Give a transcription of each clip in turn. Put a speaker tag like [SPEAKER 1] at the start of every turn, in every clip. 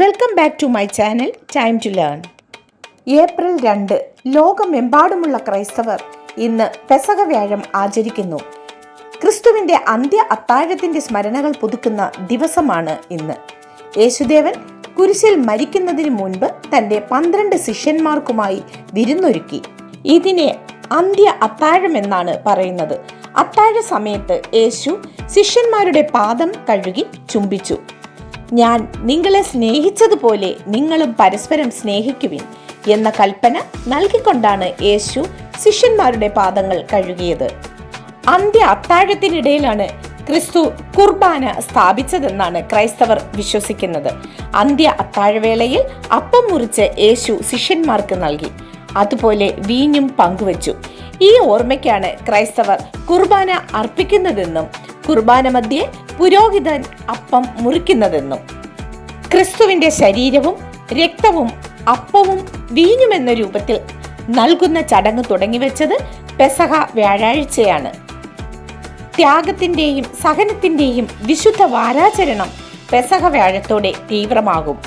[SPEAKER 1] Welcome back to my channel time to learn. April 2 ലോകമെമ്പാടുമുള്ള ക്രൈസ്തവർ ഇന്ന് പെസഹ വ്യാഴം ആചരിക്കുന്നു. ക്രിസ്തുവിൻ്റെ അന്ത്യ അത്താഴത്തിൻ്റെ സ്മരണകൾ പുതുക്കുന്ന ദിവസമാണ് ഇന്ന്. യേശുദേവൻ കുരിശിൽ മരിക്കുന്നതിന് മുൻപ് തൻ്റെ 12 ശിഷ്യന്മാർക്കുമായി വിരുന്നൊരുക്കി. ഇതിനെ അന്ത്യ അത്താഴം എന്നാണ് പറയുന്നത്. അത്താഴ സമയത്ത് യേശു ശിഷ്യന്മാരുടെ പാദം കഴുകി ചുംബിച്ചു. ഞാൻ നിങ്ങളെ സ്നേഹിച്ചതുപോലെ നിങ്ങളും പരസ്പരം സ്നേഹിക്കുവിൻ എന്ന കൽപ്പന നൽകിക്കൊണ്ടാണ് യേശു ശിഷ്യന്മാരുടെ പാദങ്ങൾ കഴുകിയത്. അന്ത്യ അത്താഴത്തിനിടയിലാണ് ക്രിസ്തു കുർബാന സ്ഥാപിച്ചതെന്നാണ് ക്രൈസ്തവർ വിശ്വസിക്കുന്നത്. അന്ത്യ അത്താഴവേളയിൽ അപ്പം മുറിച്ച് യേശു ശിഷ്യന്മാർക്ക് നൽകി. അതുപോലെ വീഞ്ഞും പങ്കുവച്ചു. ഈ ഓർമ്മയ്ക്കാണ് ക്രൈസ്തവർ കുർബാന അർപ്പിക്കുന്നതെന്നും കുർബാന മധ്യേ പുരോഹിതൻ അപ്പം മുറിക്കുന്നതെന്നും. ക്രിസ്തുവിന്റെ ശരീരവും രക്തവും അപ്പവും വീഞ്ഞുമെന്ന രൂപത്തിൽ നൽകുന്ന ചടങ്ങ് തുടങ്ങിവെച്ചത് പെസഹ വ്യാഴാഴ്ചയാണ്. ത്യാഗത്തിന്റെയും സഹനത്തിന്റെയും വിശുദ്ധ വാരാചരണം പെസഹ വ്യാഴത്തോടെ തീവ്രമാകും.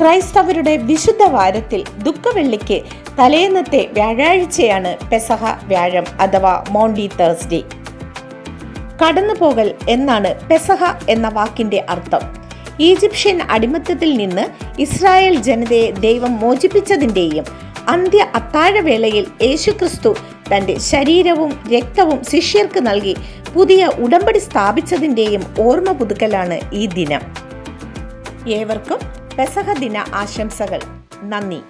[SPEAKER 1] ക്രൈസ്തവരുടെ വിശുദ്ധ വാരത്തിൽ ദുഃഖവെള്ളിക്ക് തലേന്നത്തെ വ്യാഴാഴ്ചയാണ് പെസഹ വ്യാഴം അഥവാ മോണ്ടി തേഴ്സ്ഡേ. കടന്നുപോകൽ എന്നാണ് പെസഹ എന്ന വാക്കിന്റെ അർത്ഥം. ഈജിപ്ഷ്യൻ അടിമത്തത്തിൽ നിന്ന് ഇസ്രായേൽ ജനതയെ ദൈവം മോചിപ്പിച്ചതിൻ്റെയും അന്ത്യ അത്താഴവേളയിൽ യേശുക്രിസ്തു തൻ്റെ ശരീരവും രക്തവും ശിഷ്യർക്ക് നൽകി പുതിയ ഉടമ്പടി സ്ഥാപിച്ചതിൻ്റെയും ഓർമ്മ പുതുക്കലാണ് ഈ ദിനം. ഏവർക്കും പെസഹ ദിന ആശംസകൾ. നന്ദി.